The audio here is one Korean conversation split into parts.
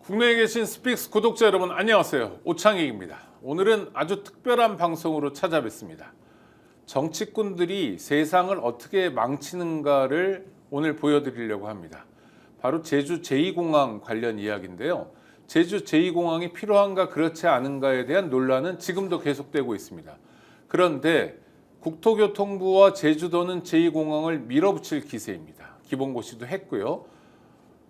국내에 계신 스픽스 구독자 여러분 안녕하세요. 오창익입니다. 오늘은 아주 특별한 방송으로 찾아뵙습니다. 정치꾼들이 세상을 어떻게 망치는가를 오늘 보여드리려고 합니다. 바로 제주 제2공항 관련 이야기인데요. 제주 제2공항이 필요한가 그렇지 않은가에 대한 논란은 지금도 계속되고 있습니다. 그런데 국토교통부와 제주도는 제2공항을 밀어붙일 기세입니다. 기본고시도 했고요.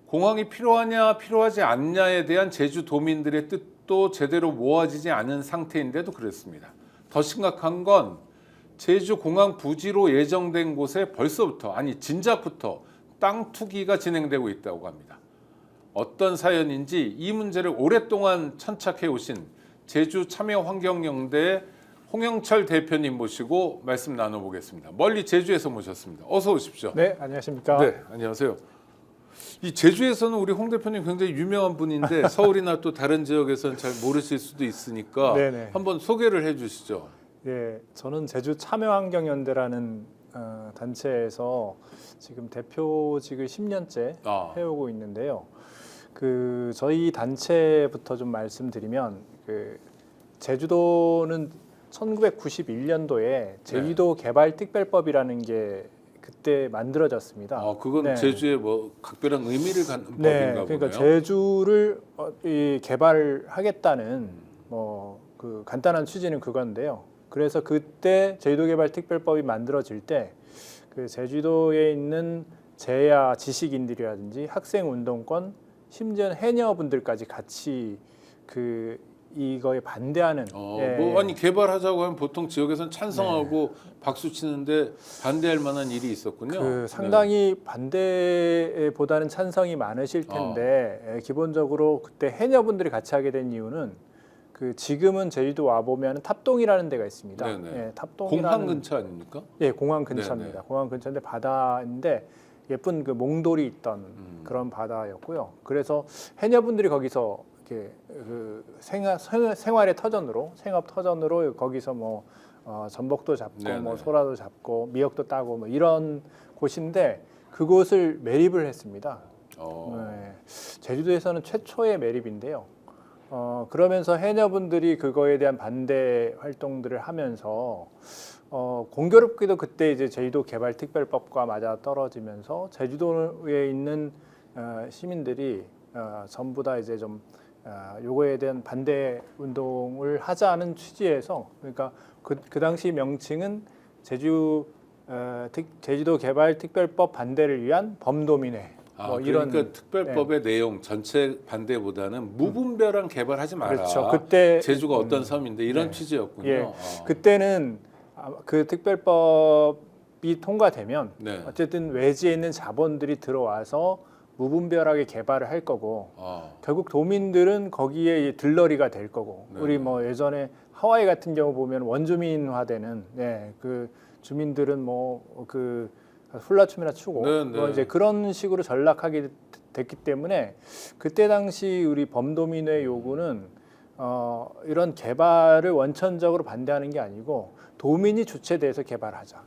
공항이 필요하냐 필요하지 않냐에 대한 제주도민들의 뜻도 제대로 모아지지 않은 상태인데도 그렇습니다. 더 심각한 건 제주공항 부지로 예정된 곳에 벌써부터 아니 진작부터 땅 투기가 진행되고 있다고 합니다. 어떤 사연인지 이 문제를 오랫동안 천착해 오신 제주참여환경연대 홍영철 대표님 모시고 말씀 나눠보겠습니다. 멀리 제주에서 모셨습니다. 어서 오십시오. 네, 안녕하십니까. 네, 안녕하세요. 이 제주에서는 우리 홍 대표님 굉장히 유명한 분인데 서울이나 또 다른 지역에서는 잘 모르실 수도 있으니까 네네. 한번 소개를 해주시죠. 예, 저는 제주 참여환경연대라는 단체에서 지금 대표직을 10년째 해오고 있는데요. 저희 단체부터 좀 말씀드리면 제주도는 1991년도에 제주도 개발특별법이라는 게 그때 만들어졌습니다. 그건 네. 제주에 뭐 각별한 의미를 갖는 네, 법인가 그러니까 보네요. 제주를 개발하겠다는 그 간단한 취지는 그건데요. 그래서 그때 제주도개발특별법이 만들어질 때 그 제주도에 있는 재야 지식인들이라든지 학생운동권, 심지어는 해녀분들까지 같이 이거에 반대하는. 아니 개발하자고 하면 보통 지역에서는 찬성하고 박수 치는데 반대할 만한 일이 있었군요. 상당히 반대보다는 찬성이 많으실 텐데 기본적으로 그때 해녀분들이 같이 하게 된 이유는 지금은 제주도 와 보면 탑동이라는 데가 있습니다. 공항 근처 아닙니까? 예, 공항 근처입니다. 공항 근처인데 바다인데 예쁜 몽돌이 있던 그런 바다였고요. 그래서 해녀분들이 거기서 이렇게 생활의 터전으로 생업 터전으로 거기서 전복도 잡고 소라도 잡고 미역도 따고 이런 곳인데 그곳을 매립을 했습니다. 제주도에서는 최초의 매립인데요. 그러면서 해녀분들이 그거에 대한 반대 활동들을 하면서 공교롭게도 그때 이제 제주도 개발특별법과 맞아 떨어지면서 제주도에 있는 시민들이 전부 다 이제 좀 요거에 대한 반대 운동을 하자는 취지에서 그러니까 그 당시 명칭은 제주도 개발특별법 반대를 위한 범도민회. 이런 그러니까 특별법의 내용 전체 반대보다는 무분별한 개발하지 마라. 그렇죠. 그때 제주가 어떤 섬인데 이런 취지였군요. 예. 그때는 그 특별법이 통과되면 어쨌든 외지에 있는 자본들이 들어와서 무분별하게 개발을 할 거고 결국 도민들은 거기에 들러리가 될 거고 우리 예전에 하와이 같은 경우 보면 원주민화되는 그 주민들은 훌라춤이나 추고 이제 그런 식으로 전락하게 됐기 때문에 그때 당시 우리 범도민의 요구는 이런 개발을 원천적으로 반대하는 게 아니고 도민이 주체돼서 개발하자.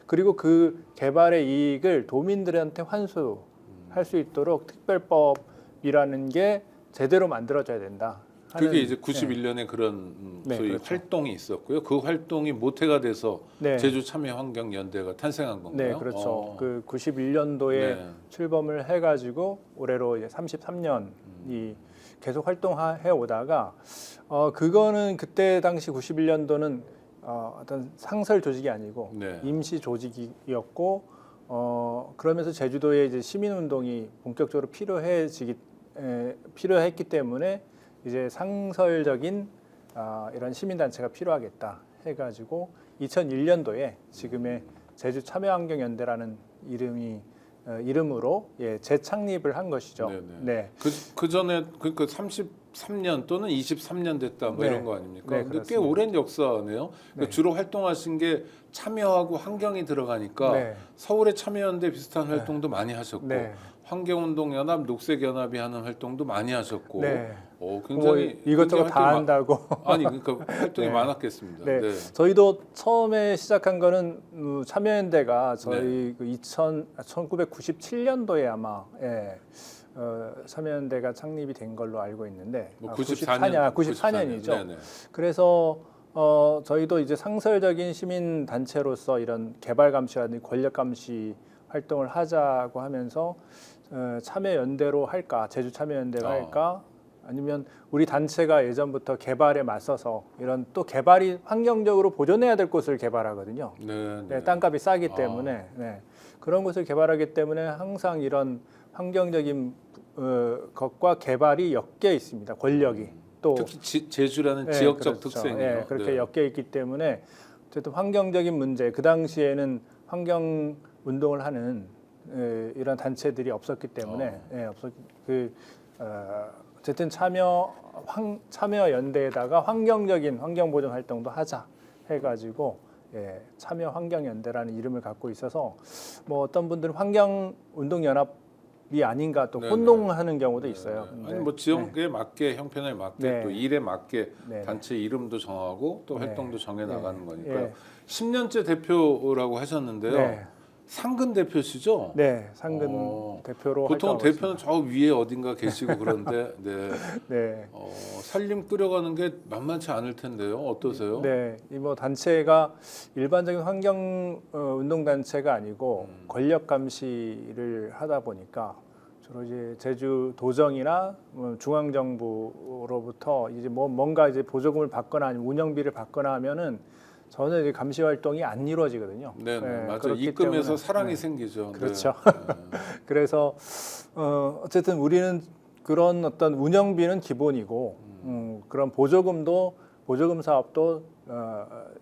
그리고 그 개발의 이익을 도민들한테 환수할 수 있도록 특별법이라는 게 제대로 만들어져야 된다. 그게 이제 91년에 그런 소위 활동이 있었고요. 그 활동이 모태가 돼서 제주 참여환경연대가 탄생한 건가요? 네, 그렇죠. 91년도에 출범을 해가지고 올해로 이제 33년이 계속 활동해 오다가 그거는 그때 당시 91년도는 어떤 상설 조직이 아니고 임시 조직이었고 그러면서 제주도에 이제 시민운동이 본격적으로 필요했기 때문에 이제 상설적인 이런 시민단체가 필요하겠다 해가지고 2001년도에 지금의 제주 참여환경연대라는 이름으로 재창립을 한 것이죠. 그 전에 그러니까 33년 또는 23년 됐다 이런 거 아닙니까? 근데 꽤 오랜 역사네요. 그러니까 주로 활동하신 게 참여하고 환경이 들어가니까 서울의 참여연대 비슷한 활동도 많이 하셨고 환경운동연합, 녹색연합이 하는 활동도 많이 하셨고 굉장히 이것저것 다 한다고 그러니까 활동이 많았겠습니다. 저희도 처음에 시작한 거는 참여연대가 저희 1997년도에 아마 참여연대가 창립이 된 걸로 알고 있는데 뭐 94년이죠. 그래서 저희도 이제 상설적인 시민 단체로서 이런 개발 감시라든지 권력 감시 활동을 하자고 하면서 참여연대로 할까, 제주 참여연대로 할까, 아니면 우리 단체가 예전부터 개발에 맞서서 이런 또 개발이 환경적으로 보존해야 될 곳을 개발하거든요. 땅값이 싸기 때문에 그런 곳을 개발하기 때문에 항상 이런 환경적인 것과 개발이 엮여 있습니다. 권력이 또 특히 제주라는 지역적 그렇죠. 특성이에요. 그렇게 엮여 있기 때문에 어쨌든 환경적인 문제, 그 당시에는 환경 운동을 하는 이런 단체들이 없었기 때문에 어쨌든 참여연대에다가 환경적인 환경 보존 활동도 하자 해가지고 참여 환경연대라는 이름을 갖고 있어서 뭐 어떤 분들은 환경운동연합이 아닌가 또 혼동하는 경우도 있어요. 아니 뭐 지역에 맞게 형편에 맞게 또 일에 맞게 단체 이름도 정하고 또 활동도 정해 나가는 거니까요. 10년째 대표라고 하셨는데요. 상근 대표시죠? 네, 상근 대표로 보통 대표는 저 위에 어딘가 계시고 그런데 살림 끌어가는 게 만만치 않을 텐데요. 어떠세요? 네, 이 뭐 단체가 일반적인 환경 운동 단체가 아니고 권력 감시를 하다 보니까 주로 이제 제주 도정이나 중앙 정부로부터 이제 뭔가 이제 보조금을 받거나 아니면 운영비를 받거나 하면은 전혀 이제 감시 활동이 안 이루어지거든요. 맞아요. 입금에서 사랑이 생기죠. 그렇죠. 그래서 어쨌든 우리는 그런 어떤 운영비는 기본이고 그런 보조금 사업도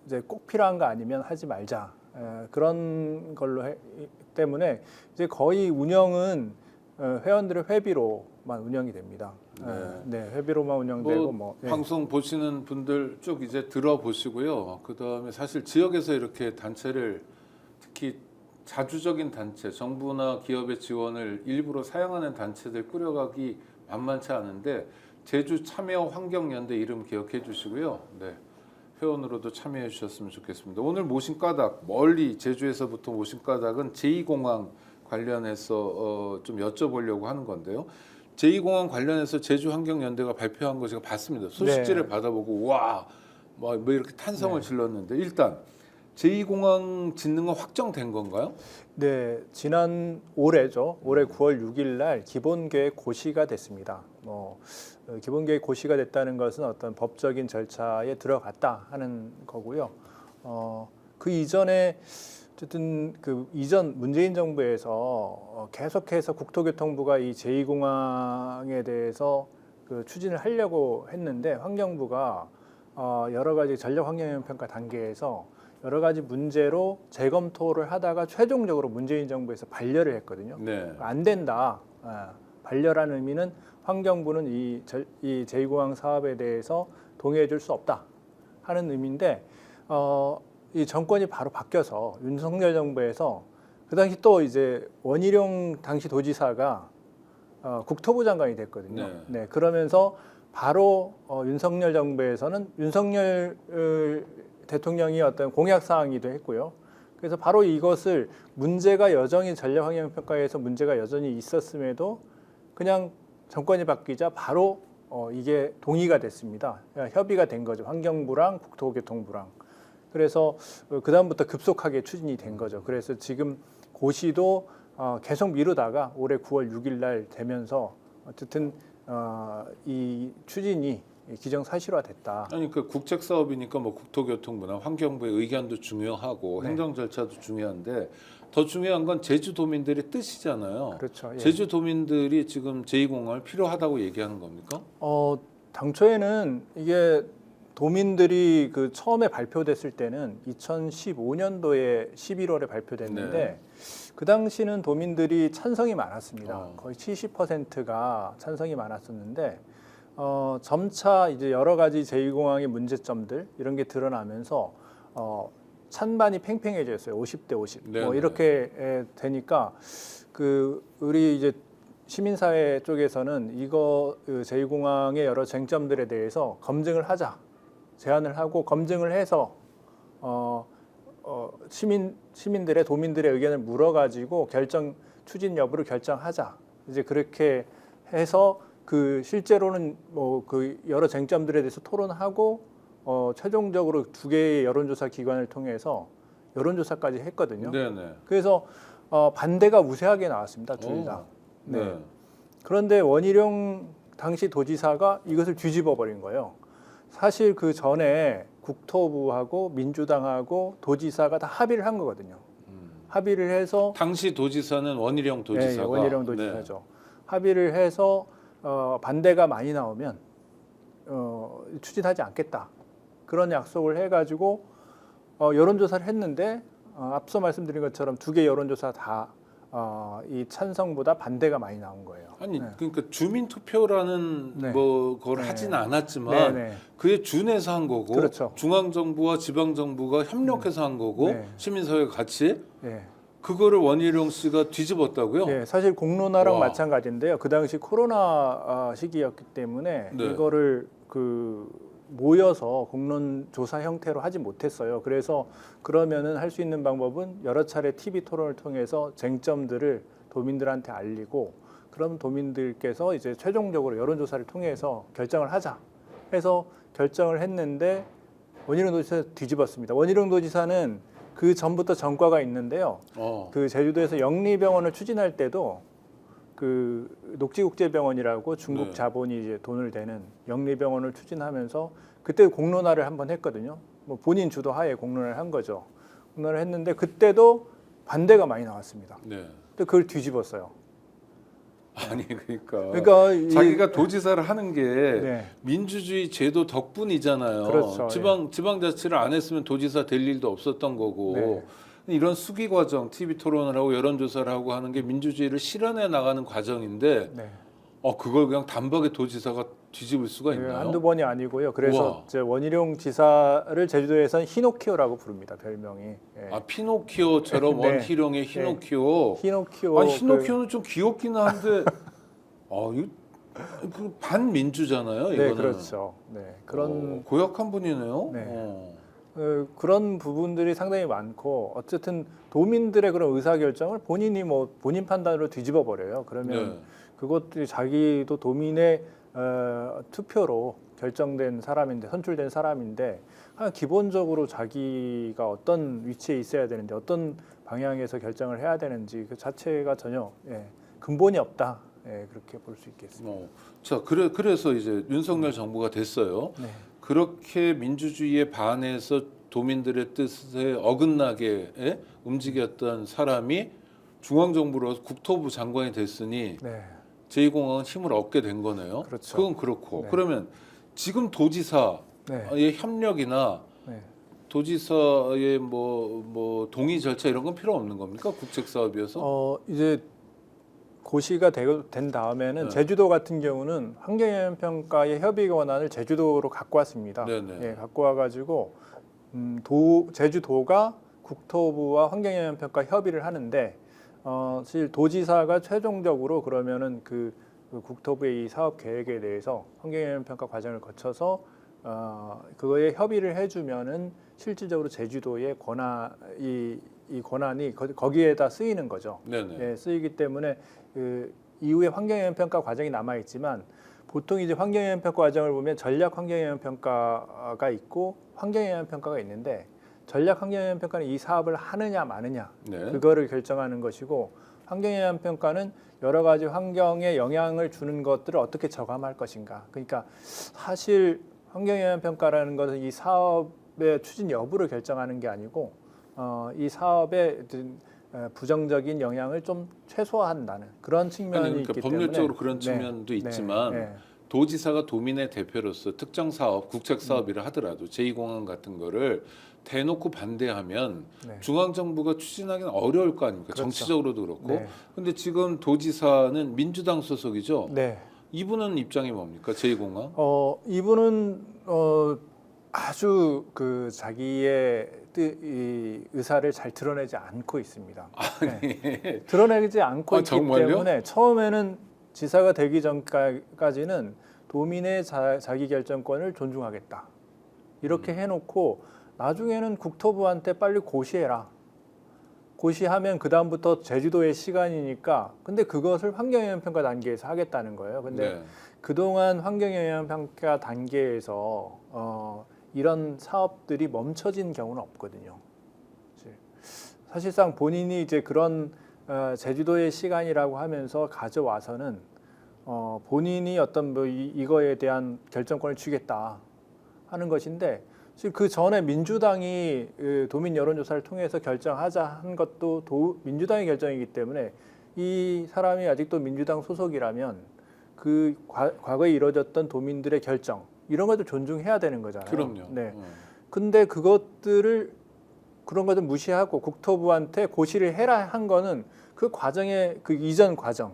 이제 꼭 필요한 거 아니면 하지 말자. 그런 걸로 때문에 이제 거의 운영은 회원들의 회비로만 운영이 됩니다. 회비로만 운영되고 방송 보시는 분들 쭉 이제 들어보시고요. 그다음에 사실 지역에서 이렇게 단체를 특히 자주적인 단체, 정부나 기업의 지원을 일부러 사용하는 단체들 꾸려가기 만만치 않은데 제주 참여 환경연대 이름 기억해 주시고요. 회원으로도 참여해 주셨으면 좋겠습니다. 오늘 모신 까닭, 멀리 제주에서부터 모신 까닭은 제2공항 관련해서 좀 여쭤보려고 하는 건데요. 제2공항 관련해서 제주환경연대가 발표한 거 제가 봤습니다. 소식지를 받아보고 와, 뭐 이렇게 탄성을 질렀는데 일단 제2공항 짓는 건 확정된 건가요? 네, 지난 올해죠. 올해 9월 6일 날 기본계획 고시가 됐습니다. 기본계획 고시가 됐다는 것은 어떤 법적인 절차에 들어갔다 하는 거고요. 그 이전에 어쨌든 그 이전 문재인 정부에서 계속해서 국토교통부가 이 제2공항에 대해서 그 추진을 하려고 했는데 환경부가 여러 가지 전력 환경 평가 단계에서 여러 가지 문제로 재검토를 하다가 최종적으로 문재인 정부에서 반려를 했거든요. 안 된다. 반려라는 의미는 환경부는 이 제2공항 사업에 대해서 동의해 줄 수 없다 하는 의미인데 이 정권이 바로 바뀌어서 윤석열 정부에서 그 당시 또 이제 원희룡 당시 도지사가 국토부 장관이 됐거든요. 그러면서 바로 윤석열 정부에서는 윤석열 대통령이 어떤 공약 사항이기도 했고요. 그래서 바로 이것을 문제가 여전히 전략환경평가에서 문제가 여전히 있었음에도 그냥 정권이 바뀌자 바로 이게 동의가 됐습니다. 협의가 된 거죠. 환경부랑 국토교통부랑. 그래서 그 다음부터 급속하게 추진이 된 거죠. 그래서 지금 고시도 계속 미루다가 올해 9월 6일 날 되면서 어쨌든 이 추진이 기정사실화됐다. 아니 그 국책 사업이니까 뭐 국토교통부나 환경부의 의견도 중요하고 행정 절차도 중요한데 더 중요한 건 제주도민들의 뜻이잖아요. 그렇죠. 제주도민들이 지금 제2공항을 필요하다고 얘기하는 겁니까? 당초에는 이게 도민들이 그 처음에 발표됐을 때는 2015년도에 11월에 발표됐는데 그 당시는 도민들이 찬성이 많았습니다. 거의 70%가 찬성이 많았었는데 점차 이제 여러 가지 제2공항의 문제점들 이런 게 드러나면서 찬반이 팽팽해졌어요. 50대 50. 뭐 이렇게 되니까 그 우리 이제 시민사회 쪽에서는 이거 제2공항의 여러 쟁점들에 대해서 검증을 하자. 제안을 하고 검증을 해서 시민들의 도민들의 의견을 물어가지고 추진 여부를 결정하자. 이제 그렇게 해서 그 실제로는 뭐 그 여러 쟁점들에 대해서 토론하고 최종적으로 두 개의 여론조사 기관을 통해서 여론조사까지 했거든요. 네네. 그래서 반대가 우세하게 나왔습니다. 둘 다. 네. 그런데 원희룡 당시 도지사가 이것을 뒤집어 버린 거예요. 사실 그 전에 국토부하고 민주당하고 도지사가 다 합의를 한 거거든요. 합의를 해서 당시 도지사는 원희룡 도지사가 네, 원희룡 도지사죠. 합의를 해서 반대가 많이 나오면 추진하지 않겠다. 그런 약속을 해가지고 여론조사를 했는데 앞서 말씀드린 것처럼 두 개 여론조사 다 이 찬성보다 반대가 많이 나온 거예요. 아니 네. 그러니까 주민 투표라는 네. 뭐 그걸 네. 하지는 않았지만 네, 네. 그에 준해서 한 거고 그렇죠. 중앙 정부와 지방 정부가 협력해서 한 거고 네. 시민사회가 같이 네. 그거를 원희룡 씨가 뒤집었다고요? 네, 사실 공론화랑 와. 마찬가지인데요. 그 당시 코로나 시기였기 때문에 네. 이거를 모여서 공론 조사 형태로 하지 못했어요. 그래서 그러면은 할 수 있는 방법은 여러 차례 TV 토론을 통해서 쟁점들을 도민들한테 알리고 그럼 도민들께서 이제 최종적으로 여론조사를 통해서 결정을 하자 해서 결정을 했는데 원희룡 도지사 뒤집었습니다. 원희룡 도지사는 그 전부터 전과가 있는데요. 그 제주도에서 영리병원을 추진할 때도 그 녹지국제병원이라고 중국 네. 자본이 이제 돈을 대는 영리병원을 추진하면서 그때 공론화를 한번 했거든요. 뭐 본인 주도하에 공론화를 한 거죠. 공론화를 했는데 그때도 반대가 많이 나왔습니다. 네. 또 그걸 뒤집었어요. 아니 그러니까 그러니까 자기가 도지사를 하는 게 네. 민주주의 제도 덕분이잖아요. 그렇죠. 지방자치를 안 했으면 도지사 될 일도 없었던 거고 네. 이런 수기 과정, TV 토론을 하고 여론조사를 하고 하는 게 민주주의를 실현해 나가는 과정인데 네. 그걸 그냥 단박에 도지사가 뒤집을 수가 있나요? 한두 번이 아니고요. 그래서 우와. 이제 원희룡 지사를 제주도에서는 히노키오라고 부릅니다. 별명이. 예. 피노키오처럼 네. 원희룡의 히노키오. 히노키오. 아니 히노키오는 좀 귀엽긴 한데 이거 반민주잖아요. 네, 이거는. 그렇죠. 네, 그런 고약한 분이네요. 네. 그런 부분들이 상당히 많고 어쨌든 도민들의 그런 의사 결정을 본인이 뭐 본인 판단으로 뒤집어 버려요. 그러면 네. 그것들이 자기도 도민의 투표로 결정된 사람인데 선출된 사람인데 기본적으로 자기가 어떤 위치에 있어야 되는지 어떤 방향에서 결정을 해야 되는지 그 자체가 전혀 근본이 없다. 그렇게 볼 수 있겠습니다. 자, 그래서 이제 윤석열 정부가 됐어요. 네. 그렇게 민주주의에 반해서 도민들의 뜻에 어긋나게 움직였던 사람이 중앙정부로 국토부 장관이 됐으니 네. 제2공항은 힘을 얻게 된 거네요. 그렇죠. 그건 그렇고 네. 그러면 지금 도지사의 네. 협력이나 네. 도지사의 뭐 동의 절차 이런 건 필요 없는 겁니까? 국책 사업이어서? 이제 고시가 된 다음에는 네. 제주도 같은 경우는 환경영향평가의 협의 권한을 제주도로 갖고 왔습니다. 네네. 갖고 와가지고 제주도가 국토부와 환경영향평가 협의를 하는데 사실 도지사가 최종적으로 그러면은 그 국토부의 이 사업 계획에 대해서 환경영향평가 과정을 거쳐서 그거에 협의를 해주면은 실질적으로 제주도의 이 권한이 거기에다 쓰이는 거죠. 네네. 쓰이기 때문에 그 이후에 환경영향평가 과정이 남아 있지만 보통 이제 환경영향평가 과정을 보면 전략 환경영향평가가 있고 환경영향평가가 있는데 전략 환경영향평가는 이 사업을 하느냐 마느냐 네. 그거를 결정하는 것이고 환경영향평가는 여러 가지 환경에 영향을 주는 것들을 어떻게 저감할 것인가. 그러니까 사실 환경영향평가라는 것은 이 사업의 추진 여부를 결정하는 게 아니고 이 사업의 부정적인 영향을 좀 최소화한다는 그런 측면이 그러니까 있기 법률적으로 때문에 그런 측면도 네, 있지만 네, 도지사가 도민의 대표로서 특정 사업, 국책 사업이라 하더라도 제2공항 같은 거를 대놓고 반대하면 네. 중앙정부가 추진하기는 어려울 거 아닙니까? 그렇죠. 정치적으로도 그렇고. 네. 근데 지금 도지사는 민주당 소속이죠. 네. 이분은 입장이 뭡니까? 제2공항? 이분은 아주 그 자기의 이 의사를 잘 드러내지 않고 있습니다. 네. 드러내지 않고 있기 정말요? 때문에 처음에는 지사가 되기 전까지는 도민의 자기 결정권을 존중하겠다 이렇게 해놓고 나중에는 국토부한테 빨리 고시해라. 고시하면 그 다음부터 제주도의 시간이니까 근데 그것을 환경영향평가 단계에서 하겠다는 거예요. 근데 네. 그동안 환경영향평가 단계에서 이런 사업들이 멈춰진 경우는 없거든요. 사실상 본인이 이제 그런 제주도의 시간이라고 하면서 가져와서는 본인이 어떤 뭐 이거에 대한 결정권을 주겠다 하는 것인데 그 전에 민주당이 도민 여론조사를 통해서 결정하자 한 것도 민주당의 결정이기 때문에 이 사람이 아직도 민주당 소속이라면 그 과거에 이루어졌던 도민들의 결정 이런 것도 존중해야 되는 거잖아요. 그럼요. 네. 근데 그런 것을 무시하고 국토부한테 고시를 해라 한 거는 그 과정의 그 이전 과정,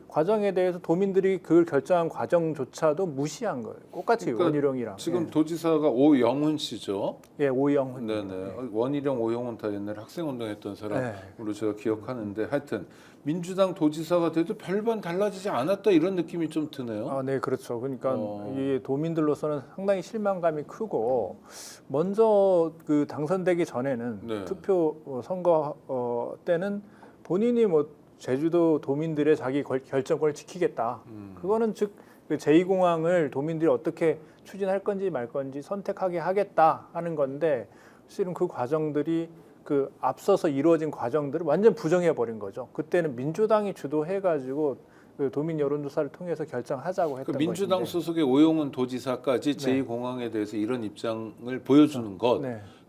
과정에 대해서 도민들이 그걸 결정한 과정조차도 무시한 거예요. 똑같이 그러니까 원희룡이랑. 지금 도지사가 오영훈 씨죠. 예, 오영훈. 네네. 원희룡, 오영훈 다 옛날에 학생운동했던 사람으로 제가 기억하는데 하여튼 민주당 도지사가 돼도 별반 달라지지 않았다 이런 느낌이 좀 드네요. 아, 네, 그렇죠. 그러니까 이 도민들로서는 상당히 실망감이 크고 먼저 그 당선되기 전에는 투표 선거 때는 본인이 뭐 제주도 도민들의 자기 결정권을 지키겠다. 그거는 즉 제2공항을 도민들이 어떻게 추진할 건지 말 건지 선택하게 하겠다 하는 건데 실은 그 과정들이 그 앞서서 이루어진 과정들을 완전 부정해 버린 거죠. 그때는 민주당이 주도해가지고 그 도민 여론조사를 통해서 결정하자고 했던 것인데 민주당 소속의 오영훈 도지사까지 제2공항에 대해서 이런 입장을 보여주는 것.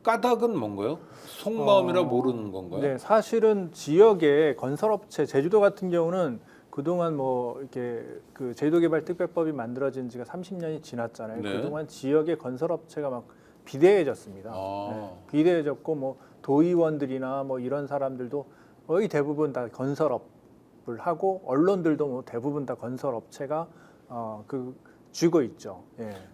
까닭은 뭔가요? 속마음이라 모르는 건가요? 네, 사실은 지역의 건설업체 제주도 같은 경우는 그동안 뭐 이렇게 그 제주도개발특별법이 만들어진 지가 30년이 지났잖아요. 그동안 지역의 건설업체가 막 비대해졌습니다. 비대해졌고 뭐 도의원들이나 뭐 이런 사람들도 거의 대부분 다 건설업을 하고 언론들도 뭐 대부분 다 건설업체가 쥐고 있죠.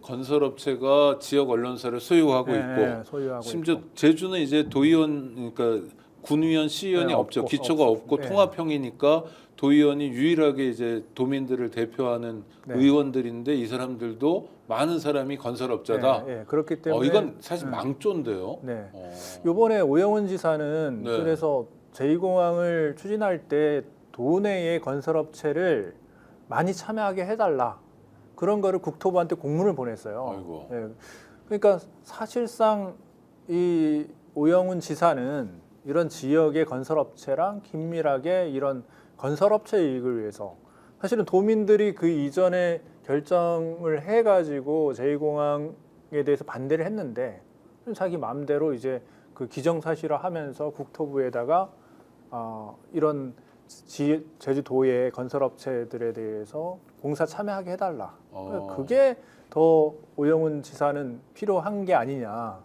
건설업체가 지역 언론사를 소유하고 있고, 소유하고 심지어 있고. 제주는 이제 도의원, 그러니까 군의원, 시의원이 없죠. 기초가 없고 통합형이니까 도의원이 유일하게 이제 도민들을 대표하는 의원들인데 이 사람들도 많은 사람이 건설업자다. 그렇기 때문에 이건 사실 망조인데요. 이번에 오영훈 지사는 그래서 제2공항을 추진할 때 도내의 건설업체를 많이 참여하게 해달라. 그런 거를 국토부한테 공문을 보냈어요. 그러니까 사실상 이 오영훈 지사는 이런 지역의 건설업체랑 긴밀하게 이런 건설업체 이익을 위해서 사실은 도민들이 그 이전에 결정을 해가지고 제2공항에 대해서 반대를 했는데 자기 마음대로 이제 그 기정사실화하면서 국토부에다가 이런 제주도의 건설업체들에 대해서 공사 참여하게 해달라. 그게 더 오영훈 지사는 필요한 게 아니냐.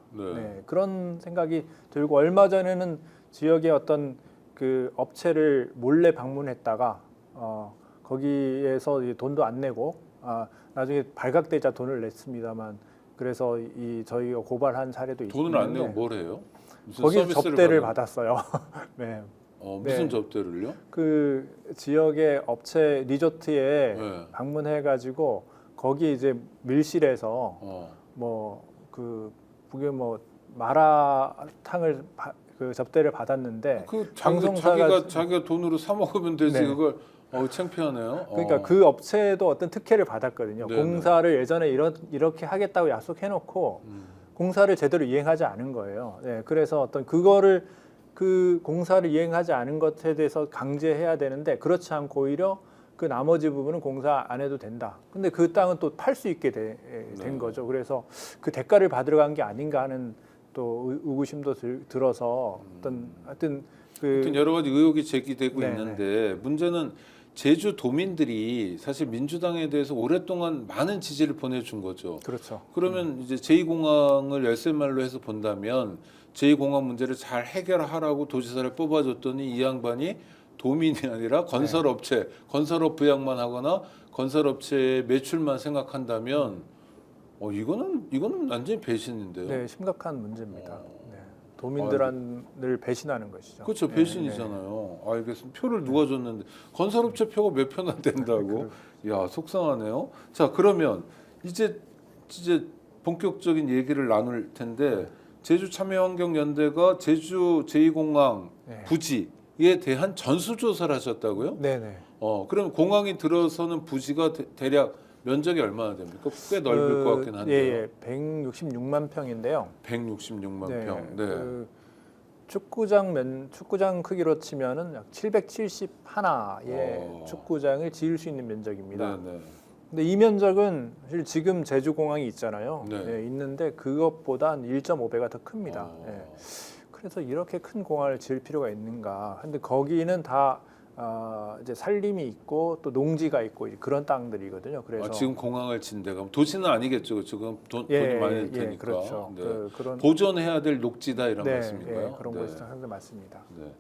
그런 생각이 들고 얼마 전에는 지역의 어떤 그 업체를 몰래 방문했다가 거기에서 돈도 안 내고 나중에 발각되자 돈을 냈습니다만 그래서 저희가 고발한 사례도 있고 돈을 안 내고 뭘 해요? 거기 접대를 받았어요. 네. 무슨 접대를요? 그 지역의 업체 리조트에 방문해가지고 거기 이제 밀실에서 그게 뭐 마라탕을 그 접대를 받았는데 그 자기가 돈으로 사 먹으면 되지 그걸 창피하네요. 그러니까 그 업체도 어떤 특혜를 받았거든요. 공사를 예전에 이렇게 하겠다고 약속해놓고 공사를 제대로 이행하지 않은 거예요. 그래서 어떤 그 공사를 이행하지 않은 것에 대해서 강제해야 되는데 그렇지 않고 오히려 그 나머지 부분은 공사 안 해도 된다. 근데 그 땅은 또 팔 수 있게 된 거죠. 그래서 그 대가를 받으러 간 게 아닌가 하는 또 의구심도 들어서 하여튼 여러 가지 의혹이 제기되고 있는데 문제는 제주 도민들이 사실 민주당에 대해서 오랫동안 많은 지지를 보내준 거죠. 그렇죠. 그러면 이제 제2공항을 열쇠말로 해서 본다면 제2공항 문제를 잘 해결하라고 도지사를 뽑아줬더니 이 양반이 도민이 아니라 건설업체, 건설업 부양만 하거나 건설업체의 매출만 생각한다면 이거는 완전히 배신인데요. 네, 심각한 문제입니다. 도민들을 배신하는 것이죠. 그렇죠, 배신이잖아요. 알겠습니다. 표를 누가 줬는데 건설업체 표가 몇 표나 된다고? 야, 속상하네요. 자, 그러면 이제 본격적인 얘기를 나눌 텐데 제주참여환경연대가 제주 제2공항 네. 부지에 대한 전수조사를 하셨다고요? 네네. 그럼 공항이 들어서는 부지가 대략 면적이 얼마나 됩니까? 꽤 넓을 것 같긴 한데요. 예, 166만 평인데요. 166만 네, 평. 네. 그 축구장 크기로 치면은 약 771의 축구장을 지을 수 있는 면적입니다. 네, 네. 근데 이 면적은 사실 지금 제주공항이 있잖아요. 네. 예, 있는데 그것보다 한 1.5배가 더 큽니다. 예. 그래서 이렇게 큰 공항을 지을 필요가 있는가? 근데 거기는 다 이제 산림이 있고 또 농지가 있고 그런 땅들이거든요. 그래서 지금 공항을 진 데가 도시는 아니겠죠. 지금 돈이 예, 많이 드니까. 그렇죠. 네. 그런 보존해야 될 녹지다 이런 네, 말씀인가요? 예, 그런 네. 것이 상당히 맞습니다. 네.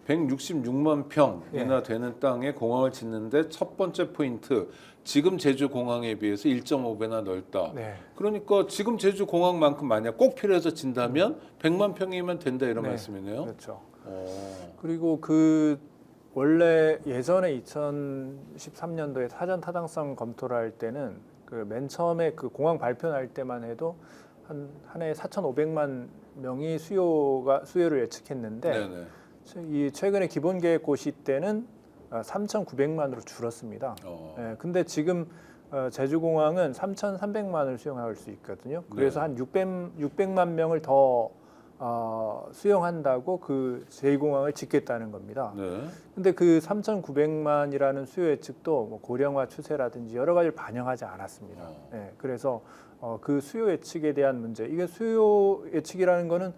166만 평이나 예. 되는 땅에 공항을 짓는데 첫 번째 포인트, 지금 제주 공항에 비해서 1.5배나 넓다. 네. 그러니까 지금 제주 공항만큼 만약 꼭 필요해서 진다면 100만 평이면 된다 이런 네, 말씀이네요. 그렇죠. 어. 그리고 그 원래 예전에 2013년도에 사전 타당성 검토를 할 때는 그 맨 처음에 그 공항 발표 날 때만 해도 한 해에 4,500만 명이 수요를 예측했는데 네네. 이 최근에 기본 계획 고시 때는 3,900만으로 줄었습니다. 예, 근데 지금 제주공항은 3,300만을 수용할 수 있거든요. 그래서 네. 한 600만 명을 더 수용한다고 그 제2공항을 짓겠다는 겁니다. 네. 근데 그 3,900만이라는 수요 예측도 뭐 고령화 추세라든지 여러 가지를 반영하지 않았습니다. 예, 그래서 그 수요 예측에 대한 문제, 이게 수요 예측이라는 거는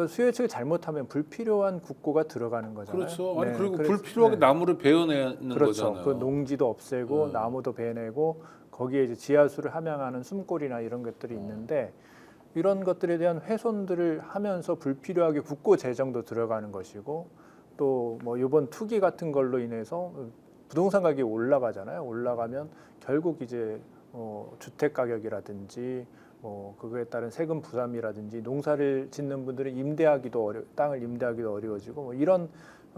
수요 예측을 잘못하면 불필요한 국고가 들어가는 거잖아요. 그렇죠. 아니 네, 그리고 그래서, 불필요하게 네. 나무를 베어내는 그렇죠. 거잖아요. 그 농지도 없애고 나무도 베내고 거기에 이제 지하수를 함양하는 숨골이나 이런 것들이 있는데 이런 것들에 대한 훼손들을 하면서 불필요하게 국고 재정도 들어가는 것이고 또 뭐 이번 투기 같은 걸로 인해서 부동산 가격이 올라가잖아요. 올라가면 결국 이제 주택 가격이라든지 뭐 그거에 따른 세금 부담이라든지 농사를 짓는 분들은 땅을 임대하기도 어려워지고 뭐 이런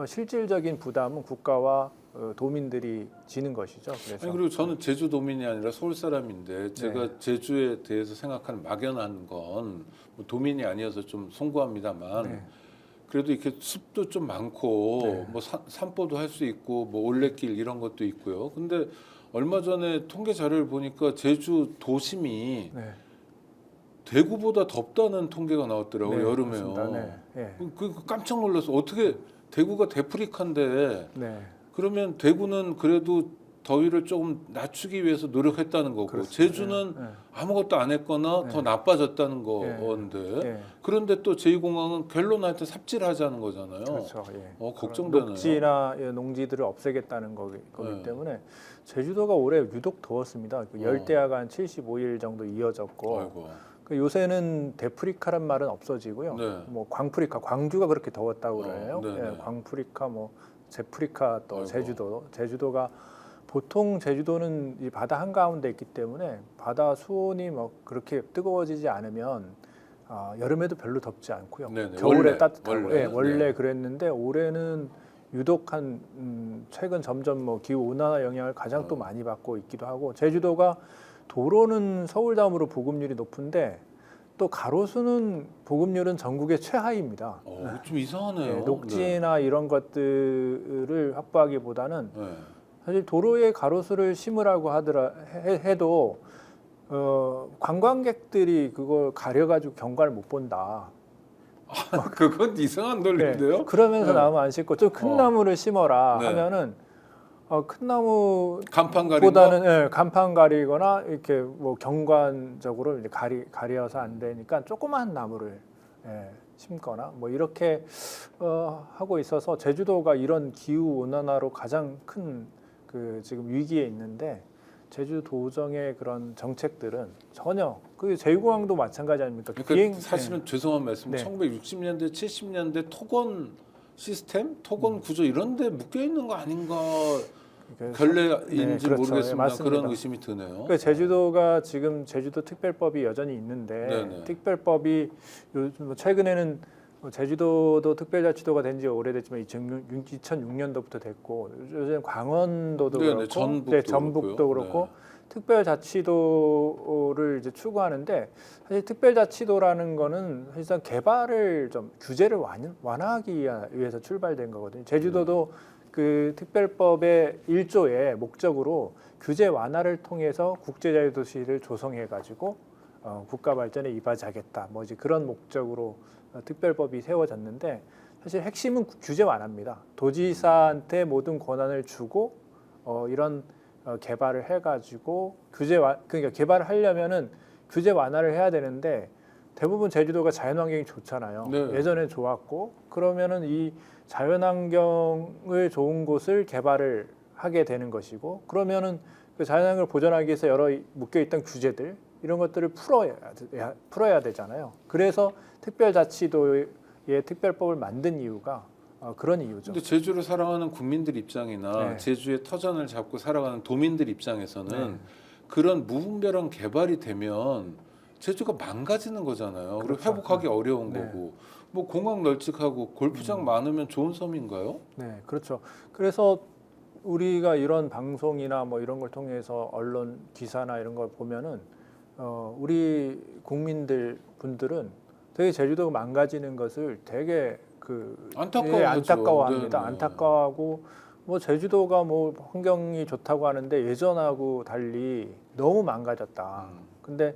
실질적인 부담은 국가와 도민들이 지는 것이죠. 그래서 아니, 그리고 저는 제주도민이 아니라 서울 사람인데 제가 네. 제주에 대해서 생각하는 막연한 건 뭐 도민이 아니어서 좀 송구합니다만 네. 그래도 이렇게 숲도 좀 많고 네. 뭐 산보도 할 수 있고 뭐 올레길 이런 것도 있고요. 근데 얼마 전에 통계 자료를 보니까 제주 도심이 네. 대구보다 덥다는 통계가 나왔더라고요. 네, 여름에요. 그렇습니다. 네. 네. 그 깜짝 놀라서 어떻게 대구가 데프리카인데 네. 그러면 대구는 그래도 더위를 조금 낮추기 위해서 노력했다는 거고 그렇습니다. 제주는 네. 아무것도 안 했거나 네. 더 나빠졌다는 네. 건데 네. 그런데 또 제2공항은 결론한테 삽질하자는 거잖아요. 그렇죠. 예. 걱정되네요. 녹지나 농지들을 없애겠다는 거기 네. 때문에 제주도가 올해 유독 더웠습니다. 그 열대야가 한 75일 정도 이어졌고 아이고. 그 요새는 데프리카란 말은 없어지고요. 네. 뭐 광프리카, 광주가 그렇게 더웠다고 그래요. 네, 네. 예, 광프리카, 뭐 제프리카, 또 아이고. 제주도가 보통 제주도는 이 바다 한 가운데 있기 때문에 바다 수온이 뭐 그렇게 뜨거워지지 않으면 여름에도 별로 덥지 않고요. 네네. 겨울에 따뜻하고 원래 네. 그랬는데 올해는 유독 최근 점점 뭐 기후 온난화 영향을 가장 또 많이 받고 있기도 하고 제주도가 도로는 서울 다음으로 보급률이 높은데 또 가로수는 보급률은 전국의 최하위입니다. 좀 이상하네요. 네, 녹지나 이런 것들을 확보하기보다는 네. 사실 도로에 가로수를 심으라고 해도 관광객들이 그걸 가려가지고 경관을 못 본다. 그건 이상한 논리인데요. 네, 그러면서 네. 나무 안 심고 좀 큰 나무를 심어라 네. 하면은 큰 나무 간판 가리고 보다는 간판 가리거나 이렇게 뭐 경관적으로 이제 가려서 안 되니까 조그만 나무를 심거나 뭐 이렇게 하고 있어서 제주도가 이런 기후 온난화로 가장 큰 그 지금 위기에 있는데 제주 도정의 그런 정책들은 전혀 그 제2공항도 마찬가지 아닙니까? 그러니까 사실은 죄송한 말씀, 네. 1960년대, 70년대 토건 시스템, 토건 구조 이런 데 묶여 있는 거 아닌가 결례인지 그렇죠. 모르겠습니다. 맞습니다. 그런 의심이 드네요. 그러니까 제주도가 지금 제주도 특별법이 여전히 있는데 네네. 특별법이 요즘 최근에는 제주도도 특별자치도가 된 지 오래됐지만 2006년도부터 됐고 요즘 강원도도 네네, 그렇고 전북도 전북도 그렇고요. 그렇고 특별자치도를 이제 추구하는데 사실 특별자치도라는 거는 사실상 개발을 좀 규제를 완화하기 위해서 출발된 거거든요. 제주도도 그 특별법의 1조의 목적으로 규제 완화를 통해서 국제자유도시를 조성해가지고 국가 발전에 이바지하겠다. 뭐 이제 그런 목적으로 특별법이 세워졌는데 사실 핵심은 규제 완화입니다. 도지사한테 모든 권한을 주고 이런 개발을 해가지고 그러니까 개발을 하려면은 규제 완화를 해야 되는데 대부분 제주도가 자연환경이 좋잖아요. 네. 예전엔 좋았고 그러면은 이 자연환경을 좋은 곳을 개발을 하게 되는 것이고 그러면은 그 자연환경을 보존하기 위해서 여러 묶여있던 규제들 이런 것들을 풀어야 되잖아요. 그래서 특별자치도의 특별법을 만든 이유가 그런 이유죠. 근데 제주를 사랑하는 국민들 입장이나 네. 제주의 터전을 잡고 살아가는 도민들 입장에서는 네. 그런 무분별한 개발이 되면 제주가 망가지는 거잖아요. 그리고 그렇죠. 회복하기 어려운 네. 거고 뭐 공항 널찍하고 골프장 많으면 좋은 섬인가요? 네, 그렇죠. 그래서 우리가 이런 방송이나 뭐 이런 걸 통해서 언론 기사나 이런 걸 보면은 우리 국민들 분들은 되게 제주도가 망가지는 것을 되게 안타까워합니다. 네네. 안타까워하고 뭐 제주도가 뭐 환경이 좋다고 하는데 예전하고 달리 너무 망가졌다. 근데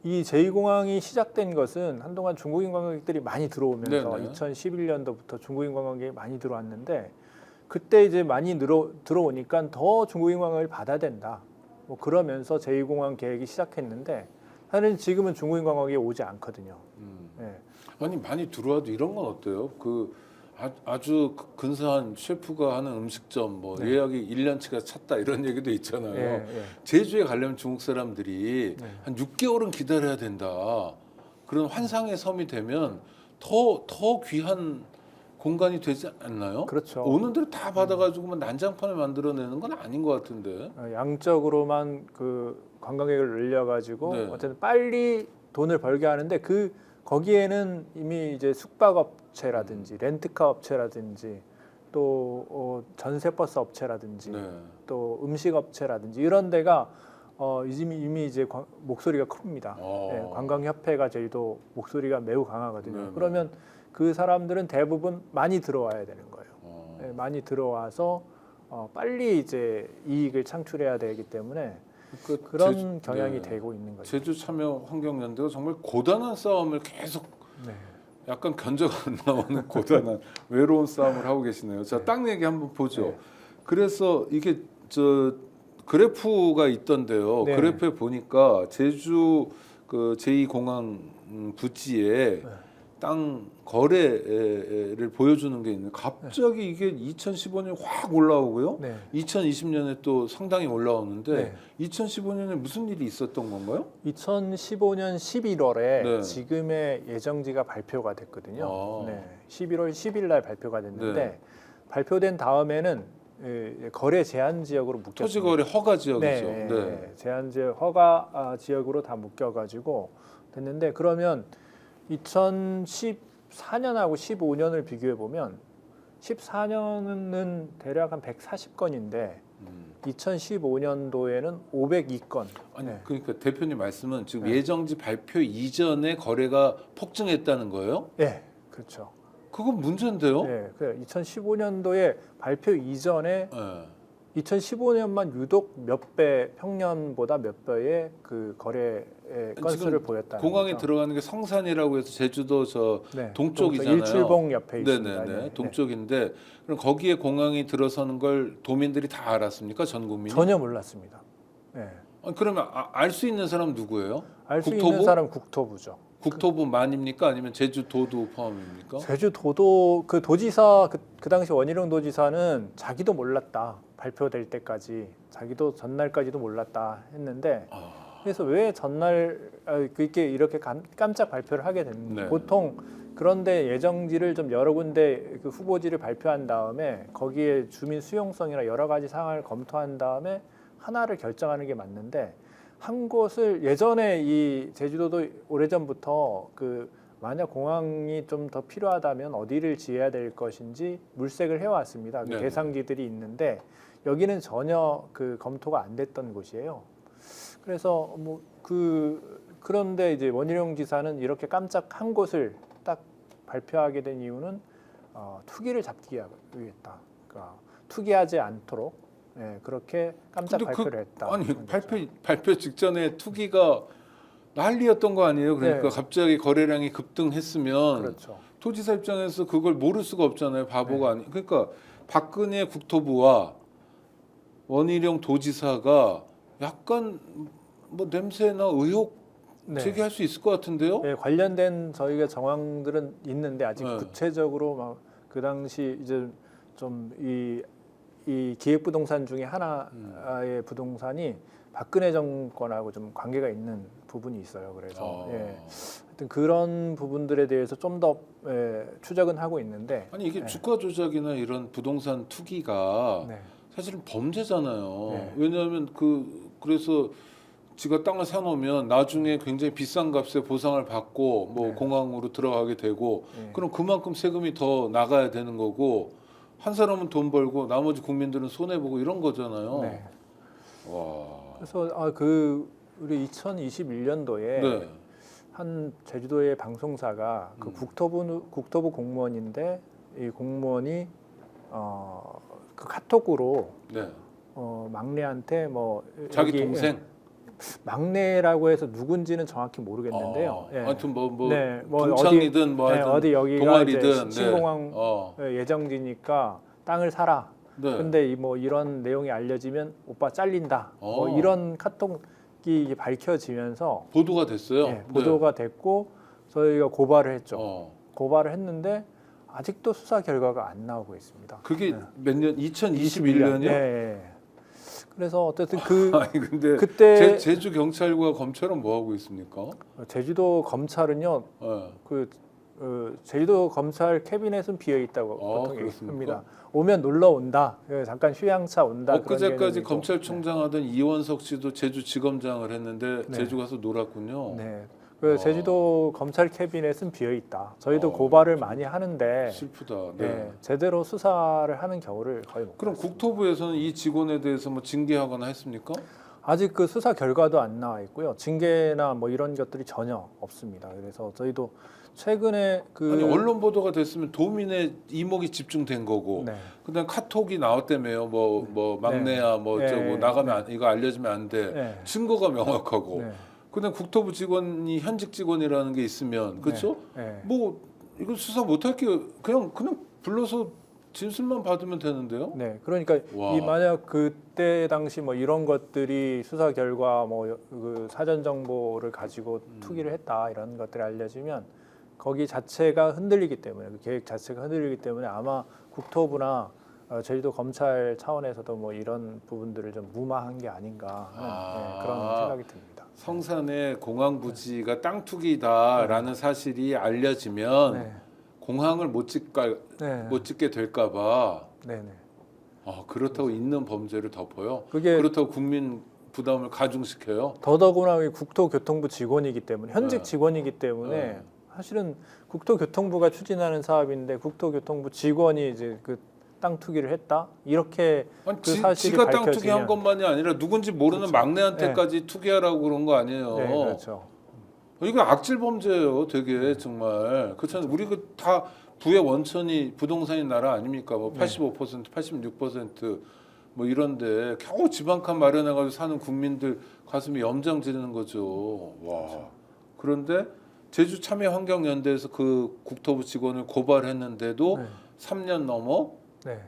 이 제2공항이 시작된 것은 한동안 중국인 관광객들이 많이 들어오면서 네네. 2011년도부터 중국인 관광객이 많이 들어왔는데 그때 이제 많이 들어오니까 더 중국인 관광을 받아야 된다. 뭐 그러면서 제2공항 계획이 시작했는데 사실 지금은 중국인 관광객이 오지 않거든요. 네. 아니 많이 들어와도 이런 건 어때요? 아주 근사한 셰프가 하는 음식점 뭐 네. 예약이 1년치가 찼다 이런 얘기도 있잖아요. 예. 제주에 가려면 중국 사람들이 네. 한 6개월은 기다려야 된다. 그런 환상의 섬이 되면 더 귀한 공간이 되지 않나요? 그렇죠. 오는 대로 다 받아가지고 난장판을 만들어내는 건 아닌 것 같은데. 양적으로만 그 관광객을 늘려가지고 네. 어쨌든 빨리 돈을 벌게 하는데 거기에는 이미 이제 숙박업체라든지 렌트카 업체라든지 또 전세버스 업체라든지 네. 또 음식업체라든지 이런 데가 이미 이제 목소리가 큽니다. 네, 관광협회가 제주도 목소리가 매우 강하거든요. 네, 네. 그러면 그 사람들은 대부분 많이 들어와야 되는 거예요. 네, 많이 들어와서 빨리 이제 이익을 창출해야 되기 때문에 그런 경향이 되고 있는 거죠. 제주 참여 환경연대가 정말 고단한 싸움을 계속 네. 약간 견제가 안 나오는 고단한 외로운 싸움을 하고 계시네요. 자, 땅 얘기 한번 보죠. 네. 그래서 이게 그래프가 있던데요. 네. 그래프에 보니까 제주 그 제2공항 부지에 땅 거래를 보여주는 게 있는데 갑자기 이게 2015년에 확 올라오고요. 네. 2020년에 또 상당히 올라오는데 네. 2015년에 무슨 일이 있었던 건가요? 2015년 11월에 네. 지금의 예정지가 발표가 됐거든요. 아. 네. 11월 10일 날 발표가 됐는데 네. 발표된 다음에는 거래 제한 지역으로 묶였습니다. 토지거래 허가 지역이죠. 네. 네. 제한 지역 허가 지역으로 다 묶여가지고 됐는데 그러면 2014년하고 15년을 비교해 보면 14년은 대략 한 140건인데 2015년도에는 502건. 아니 네. 그러니까 대표님 말씀은 지금 네. 예정지 발표 이전에 거래가 폭증했다는 거예요? 네, 그렇죠. 그건 문제인데요. 네, 2015년도에 발표 이전에 네. 2015년만 유독 몇 배, 평년보다 몇 배의 그 거래 건수를 보였다는 공항에 거죠. 들어가는 게 성산이라고 해서 제주도 네, 동쪽이잖아요. 일출봉 옆에 있습니다. 네네네. 네. 동쪽인데 그럼 거기에 공항이 들어서는 걸 도민들이 다 알았습니까? 전 국민이? 전혀 몰랐습니다. 네. 그러면 알 수 있는 사람 누구예요? 알 수 국토부? 있는 사람 국토부죠. 국토부만입니까? 아니면 제주도도 포함입니까? 제주도도 그 도지사 그 당시 원희룡 도지사는 자기도 몰랐다. 발표될 때까지 자기도 전날까지도 몰랐다 했는데 그래서 왜 전날 이렇게 깜짝 발표를 하게 됐는지 네. 보통 그런데 예정지를 좀 여러 군데 그 후보지를 발표한 다음에 거기에 주민 수용성이나 여러 가지 사항을 검토한 다음에 하나를 결정하는 게 맞는데 한 곳을 예전에 이 제주도도 오래전부터 그 만약 공항이 좀 더 필요하다면 어디를 지어야 될 것인지 물색을 해왔습니다. 그 네. 대상지들이 있는데 여기는 전혀 그 검토가 안 됐던 곳이에요. 그래서 그런데 이제 원희룡 지사는 이렇게 깜짝 한 곳을 딱 발표하게 된 이유는 투기를 잡기 위했다. 그러니까 투기하지 않도록 그렇게 깜짝 근데 발표를 했다. 아니 발표 직전에 투기가 난리였던 거 아니에요? 그러니까 네. 갑자기 거래량이 급등했으면 그렇죠. 토지사 입장에서 그걸 모를 수가 없잖아요. 바보가 네. 아니. 그러니까 박근혜 국토부와 원희룡 도지사가 약간 뭐 냄새나 의혹 네. 제기할 수 있을 것 같은데요? 네, 관련된 저희가 정황들은 있는데 아직 네. 구체적으로 막 그 당시 이제 좀 이 기획부동산 중에 하나의 부동산이 박근혜 정권하고 좀 관계가 있는 부분이 있어요. 그래서 하여튼 그런 부분들에 대해서 좀 더 추적은 하고 있는데 아니 이게 주가 조작이나 이런 부동산 투기가 네. 사실은 범죄잖아요. 네. 왜냐하면 그래서 지가 땅을 사놓으면 나중에 굉장히 비싼 값에 보상을 받고 뭐 네. 공항으로 들어가게 되고 네. 그럼 그만큼 세금이 더 나가야 되는 거고 한 사람은 돈 벌고 나머지 국민들은 손해 보고 이런 거잖아요. 네. 와. 그래서 우리 2021년도에 네. 한 제주도의 방송사가 그 국토부 공무원인데 이 공무원이 그 카톡으로 네. 막내한테 뭐 자기 여기, 동생. 막내라고 해서 누군지는 정확히 모르겠는데요. 하여튼 뭐 네, 뭐 동창이든 뭐 하여튼 어디 여기가 동아리든 이제 신공항 예정지니까 땅을 사라. 네. 근데 뭐 이런 내용이 알려지면 오빠 잘린다. 뭐 이런 카톡이 밝혀지면서 보도가 됐어요. 네, 보도가 됐고 저희가 고발을 했죠. 고발을 했는데 아직도 수사 결과가 안 나오고 있습니다. 그게 몇 년? 2021년이요? 네. 그래서 어쨌든 아니 근데 그때 제주 경찰과 검찰은 뭐 하고 있습니까? 제주도 검찰은요. 제주도 검찰 캐비넷은 비어 있다고 보통 얘기합니다. 오면 놀러 온다. 잠깐 휴양차 온다. 엊그제까지 검찰총장 하던 이원석 씨도 제주지검장을 했는데 네. 제주 가서 놀았군요. 네. 제주도 검찰 캐비넷은 비어 있다. 저희도 고발을 많이 하는데 슬프다. 네. 제대로 수사를 하는 경우를 거의 못 그럼 봤습니다. 국토부에서는 이 직원에 대해서 뭐 징계하거나 했습니까? 아직 그 수사 결과도 안 나와 있고요. 징계나 뭐 이런 것들이 전혀 없습니다. 그래서 저희도 최근에 아니 언론 보도가 됐으면 도민의 이목이 집중된 거고, 네. 그다음 카톡이 나왔다며요. 뭐 막내야 뭐 네. 어쩌고 나가면 이거 알려주면 안 돼. 네. 증거가 명확하고. 네. 그다음 국토부 직원이 현직 직원이라는 게 있으면 그렇죠? 네. 뭐 이거 수사 못할 게 그냥 불러서 진술만 받으면 되는데요. 네, 그러니까 와. 이 만약 그때 당시 뭐 이런 것들이 수사 결과 뭐 그 사전 정보를 가지고 투기를 했다 이런 것들이 알려지면 거기 자체가 흔들리기 때문에 그 계획 자체가 흔들리기 때문에 아마 국토부나 제주도 검찰 차원에서도 뭐 이런 부분들을 좀 무마한 게 아닌가 하는 그런 생각이 듭니다. 성산의 공항 부지가 땅 투기다라는 사실이 알려지면 네. 공항을 못 짓게 될까봐. 네네. 그렇다고 있는 범죄를 덮어요. 그게 그렇다고 국민 부담을 가중시켜요. 더더구나 국토교통부 직원이기 때문에 현직 네. 직원이기 때문에 네. 사실은 국토교통부가 추진하는 사업인데 국토교통부 직원이 이제 그 땅 투기를 했다 이렇게 아니, 그 사실이 지가 땅 밝혀지면 투기한 것만이 아니라 누군지 모르는 그렇죠. 막내한테까지 투기하라고 그런 거 아니에요. 네, 그렇죠. 이거 악질 범죄예요, 되게 정말. 그렇잖아요. 우리 다 부의 원천이 부동산인 나라 아닙니까? 뭐 85%, 86%. 뭐 이런데 겨우 집 한 칸 마련해가지고 사는 국민들 가슴이 염장 지르는 거죠. 와. 그렇죠. 그런데 제주참여환경연대에서 그 국토부 직원을 고발했는데도 네. 3년 넘어 네.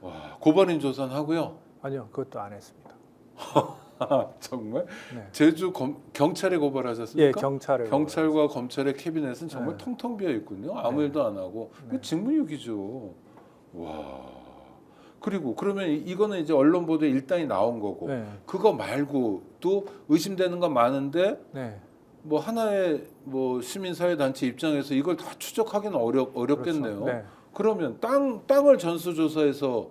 와, 고발인 조사하고요. 아니요, 그것도 안 했습니다. 정말? 네. 제주 경찰에 고발하셨습니까? 예, 경찰과 검찰의 캐비넷은 정말 네. 텅텅 비어 있군요. 아무 네. 일도 안 하고. 네. 직무유기죠. 와. 그리고 그러면 이거는 이제 언론 보도에 일단이 나온 거고 네. 그거 말고 또 의심되는 건 많은데 네. 뭐 하나의 뭐 시민사회 단체 입장에서 이걸 다 추적하기는 어렵겠네요. 그렇죠. 네. 그러면 땅을 전수조사해서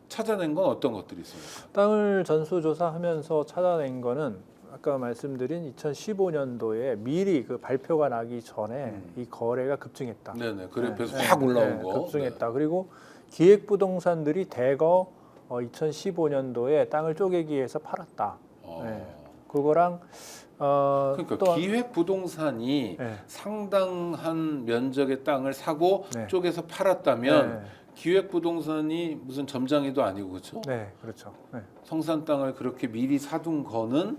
찾아낸 건 어떤 것들이 있습니까? 땅을 전수조사하면서 찾아낸 거는 아까 말씀드린 2015년도에 미리 그 발표가 나기 전에 이 거래가 급증했다. 네네. 그래서 네. 확 올라온 네. 거. 급증했다. 그리고 기획부동산들이 대거 2015년도에 땅을 쪼개기 위해서 팔았다. 네. 그거랑 그러니까 또 기획부동산이 네. 상당한 면적의 땅을 사고 네. 쪼개서 팔았다면 네. 기획부동산이 무슨 점장이도 아니고 그렇죠? 네, 그렇죠. 네. 성산 땅을 그렇게 미리 사둔 거는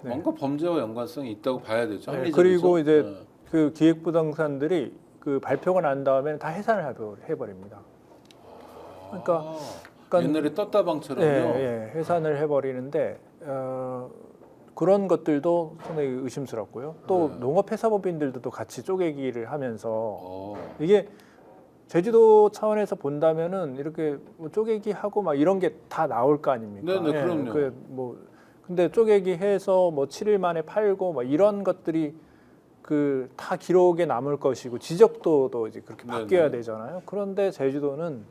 네. 뭔가 범죄와 연관성이 있다고 봐야 되죠. 네, 합리적이죠? 그리고 이제 네. 그 기획부동산들이 그 발표가 난 다음에는 다 해산을 해버립니다. 그러니까 옛날에 떴다방처럼요. 예, 해산을 해버리는데 그런 것들도 상당히 의심스럽고요. 또 네. 농업회사법인들도 또 같이 쪼개기를 하면서 이게 제주도 차원에서 본다면은 이렇게 뭐 쪼개기 하고 막 이런 게 다 나올 거 아닙니까? 네, 그럼요. 근데 쪼개기 해서 뭐 7일 만에 팔고 뭐 이런 것들이 그 다 기록에 남을 것이고 지적도도 이제 그렇게 바뀌어야 되잖아요. 그런데 제주도는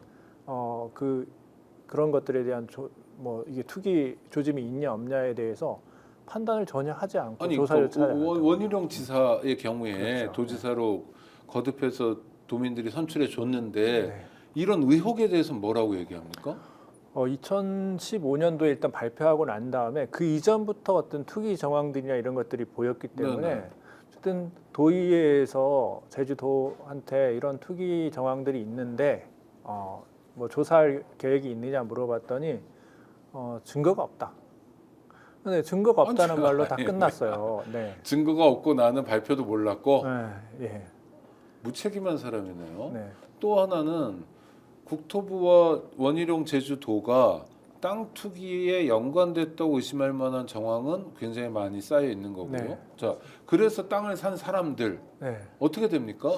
그런 것들에 대한 뭐 이게 투기 조짐이 있냐 없냐에 대해서 판단을 전혀 하지 않고 아니 조사를 그 원희룡 지사의 경우에 그렇죠. 도지사로 거듭해서 도민들이 선출해 줬는데 네. 이런 의혹에 대해서 뭐라고 얘기합니까? 2015년도에 일단 발표하고 난 다음에 그 이전부터 어떤 투기 정황들이나 이런 것들이 보였기 때문에 네네. 어쨌든 도의회에서 제주도한테 이런 투기 정황들이 있는데 뭐 조사할 계획이 있느냐 물어봤더니 증거가 없다. 근데 증거가 없다는 말로 다 끝났어요. 네. 증거가 없고 나는 발표도 몰랐고 네. 예. 무책임한 사람이네요. 네. 또 하나는 국토부와 원희룡 제주도가 땅 투기에 연관됐다고 의심할 만한 정황은 굉장히 많이 쌓여 있는 거고요. 네. 자, 그래서 땅을 산 사람들 네. 어떻게 됩니까?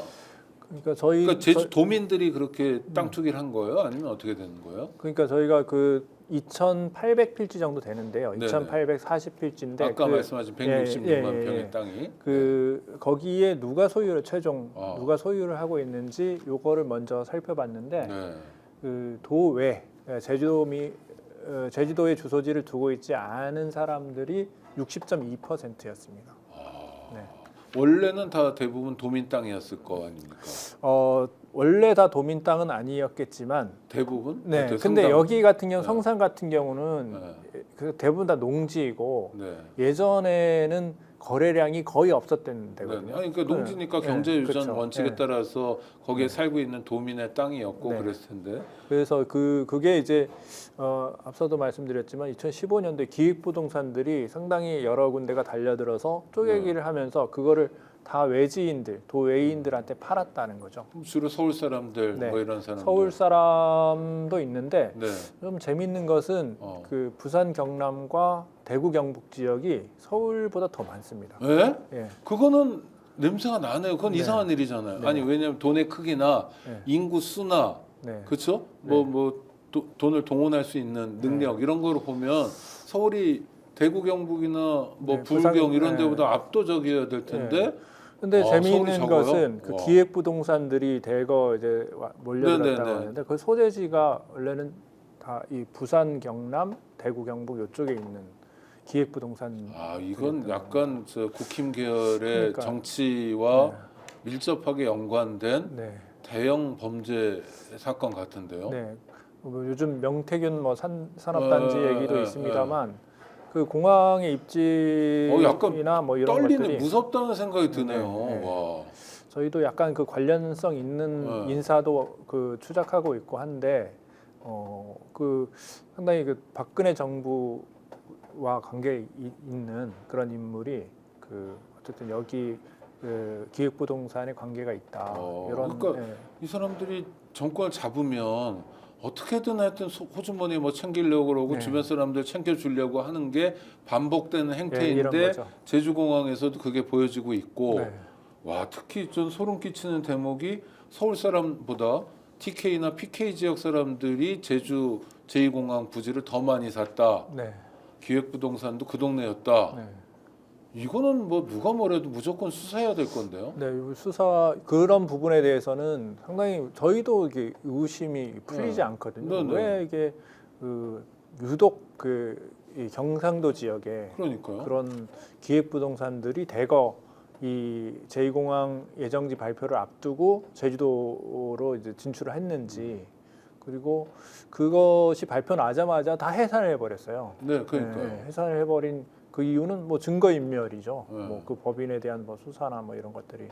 그러니까 제주 도민들이 그렇게 땅 투기를 한 거예요? 아니면 어떻게 되는 거예요? 그러니까 저희가 그 2,800필지 정도 되는데요. 네네. 2,840필지인데 아까 말씀하신 166만 평의 땅이 거기에 누가 소유를 누가 소유를 하고 있는지 요거를 먼저 살펴봤는데 네. 그 도외 제주도의 주소지를 두고 있지 않은 사람들이 60.2%였습니다. 네. 원래는 다 대부분 도민 땅이었을 거 아닙니까? 원래 다 도민 땅은 아니었겠지만 대부분? 네. 어때요? 근데 성당? 여기 같은 경우 네. 성산 같은 경우는 그 대부분 다 농지이고 네. 예전에는 거래량이 거의 없었던 데거든요. 아니, 그러니까 농지니까 네. 경제유전 그렇죠. 원칙에 네. 따라서 거기에 살고 있는 도민의 땅이었고 네. 그랬을 텐데. 그래서 그게 이제 앞서도 말씀드렸지만 2015년도에 기획부동산들이 상당히 여러 군데가 달려들어서 쪼개기를 하면서 그거를 다 외지인들, 도외인들한테 팔았다는 거죠. 주로 서울 사람들 네. 뭐 이런 사람들. 서울 사람도 있는데 네. 좀 재밌는 것은 그 부산 경남과 대구 경북 지역이 서울보다 더 많습니다. 네? 예. 그거는 냄새가 나네요. 그건 네. 이상한 일이잖아요. 네. 아니 왜냐하면 돈의 크기나 네. 인구 수나 네. 그렇죠? 네. 돈을 동원할 수 있는 능력 이런 거로 보면 서울이 대구 경북이나 뭐 네, 불경 부산, 이런 네. 데보다 압도적이어야 될 텐데. 근데 서울이 재미있는 적어요? 것은 그 기획부동산들이 대거 이제 몰려들었다고 하는데 그 소재지가 원래는 다 이 부산, 경남, 대구, 경북 이쪽에 있는 기획부동산. 이건 약간 저 국힘 계열의 그러니까. 정치와 밀접하게 연관된 네. 대형 범죄 사건 같은데요. 네. 뭐 요즘 명태균 뭐 산업단지 얘기도 네, 있습니다만 그 공항의 입지나 뭐 이런 떨리는 것들이 무섭다는 생각이 드네요. 네. 와. 저희도 약간 그 관련성 있는 인사도 그 추적하고 있고 한데 그 상당히 그 박근혜 정부와 관계 있는 그런 인물이 그 어쨌든 여기 그 기획부동산에 관계가 있다. 이런 그러니까 이 사람들이 정권을 잡으면 어떻게든 하여튼 호주머니 뭐 챙기려고 그러고 네. 주변 사람들 챙겨주려고 하는 게 반복되는 이런 행태인데 거죠. 제주공항에서도 그게 보여지고 있고 네. 와 특히 좀 소름 끼치는 대목이 서울 사람보다 TK나 PK 지역 사람들이 제주 제2공항 부지를 더 많이 샀다. 네. 기획부동산도 그 동네였다. 네. 이거는 뭐 누가 뭐래도 무조건 수사해야 될 건데요. 네, 수사 그런 부분에 대해서는 상당히 저희도 이게 의심이 풀리지 않거든요. 네, 네. 왜 이게 유독 이 경상도 지역에 그러니까요. 그런 기획부동산들이 대거 이 제2공항 예정지 발표를 앞두고 제주도로 이제 진출을 했는지 그리고 그것이 발표 나자마자 다 해산을 해버렸어요. 네, 그러니까요. 해산을 해버린 그 이유는 뭐 증거인멸이죠. 네. 뭐 그 법인에 대한 뭐 수사나 뭐 이런 것들이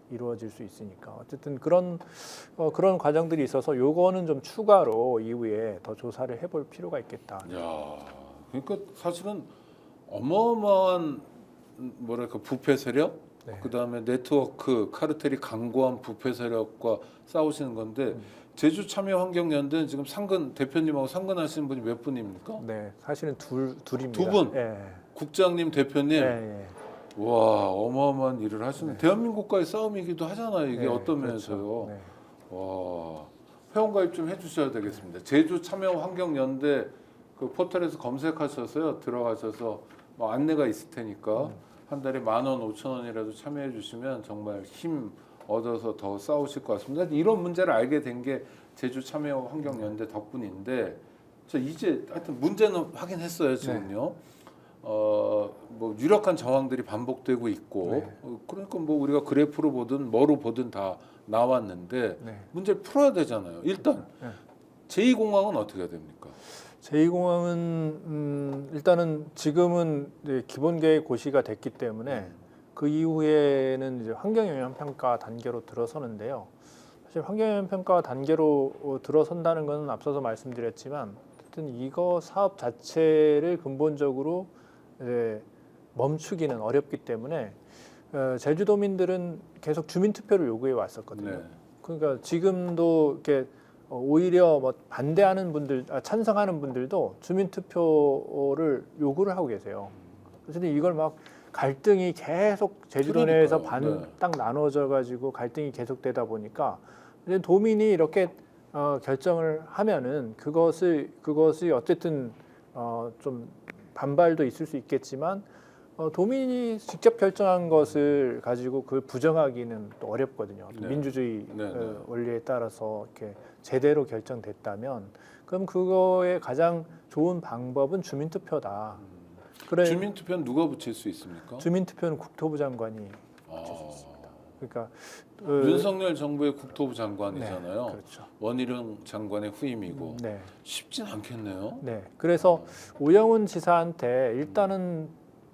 이루어질 수 있으니까 어쨌든 그런 과정들이 있어서 요거는 좀 추가로 이후에 더 조사를 해볼 필요가 있겠다. 야, 그러니까 사실은 어마어마한 뭐랄까 부패 세력, 네. 그다음에 네트워크 카르텔이 강고한 부패 세력과 싸우시는 건데 제주 참여 환경연대는 지금 상근 대표님하고 상근하시는 분이 몇 분입니까? 네, 사실은 둘입니다. 두 분? 예. 국장님, 대표님. 예, 예. 와, 어마어마한 일을 하시는 네. 대한민국과의 싸움이기도 하잖아요. 이게 네, 어떤 그렇죠. 면에서요. 네. 와, 회원가입 좀 해주셔야 되겠습니다. 제주 참여 환경연대 그 포털에서 검색하셔서요, 들어가셔서 뭐 안내가 있을 테니까 한 달에 10,000원, 5,000원이라도 참여해 주시면 정말 힘 얻어서 더 싸우실 것 같습니다. 이런 문제를 알게 된 게 제주 참여 환경연대 덕분인데, 저 이제 하여튼 문제는 확인했어요 지금요. 뭐 유력한 정황들이 반복되고 있고, 네. 그러니까 뭐 우리가 그래프로 보든 뭐로 보든 다 나왔는데 네. 문제를 풀어야 되잖아요. 일단 네. 제2공항은 어떻게 해야 됩니까? 제2공항은 일단은 지금은 이제 기본 계획 고시가 됐기 때문에 그 이후에는 이제 환경영향 평가 단계로 들어서는데요. 사실 환경영향 평가 단계로 들어선다는 것은 앞서서 말씀드렸지만, 어쨌든 이거 사업 자체를 근본적으로 이제 멈추기는 어렵기 때문에 제주도민들은 계속 주민투표를 요구해 왔었거든요. 네. 그러니까 지금도 이렇게 오히려 뭐 반대하는 분들, 찬성하는 분들도 주민투표를 요구를 하고 계세요. 어쨌든 이걸 막 갈등이 계속 제주도 내에서 딱 나눠져 가지고 갈등이 계속되다 보니까 이제 도민이 이렇게 결정을 하면은 그것이 어쨌든 좀 반발도 있을 수 있겠지만 도민이 직접 결정한 것을 가지고 그걸 부정하기는 또 어렵거든요. 네. 민주주의 네, 네. 원리에 따라서 이렇게 제대로 결정됐다면, 그럼 그거의 가장 좋은 방법은 주민투표다. 그래, 주민투표는 누가 붙일 수 있습니까? 주민투표는 국토부 장관이 붙일 수 있습니다. 그러니까 윤석열 정부의 국토부 장관이잖아요. 네, 그렇죠. 원희룡 장관의 후임이고 네. 쉽진 않겠네요. 네. 그래서 오영훈 지사한테 일단은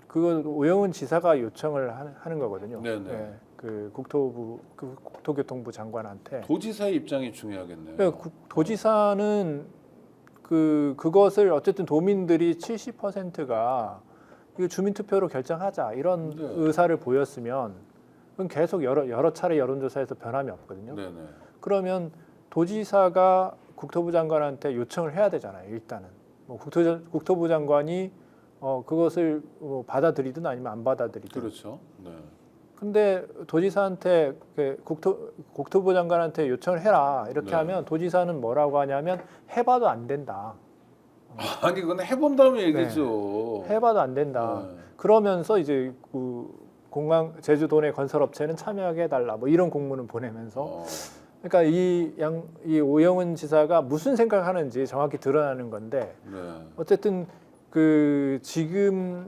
그건 오영훈 지사가 요청을 하는 거거든요. 네네. 네. 그 국토교통부 장관한테. 도지사의 입장이 중요하겠네요. 그러니까 도지사는 그것을 어쨌든 도민들이 70%가 이거 주민투표로 결정하자 이런 네. 의사를 보였으면, 그건 계속 여러 차례 여론조사에서 변함이 없거든요. 네네. 그러면 도지사가 국토부 장관한테 요청을 해야 되잖아요. 일단은 뭐 국토부 장관이 그것을 받아들이든 아니면 안 받아들이든. 그렇죠. 네. 근데 도지사한테 국토부 장관한테 요청을 해라 이렇게 네. 하면 도지사는 뭐라고 하냐면 해봐도 안 된다. 아니 그건 해본 다음에 얘기죠. 해봐도 안 된다. 네. 그러면서 이제 그 공항 제주도 내 건설업체는 참여하게 해달라 뭐 이런 공문을 보내면서 그러니까 이 오영훈 지사가 무슨 생각하는지 정확히 드러나는 건데 네. 어쨌든 그 지금의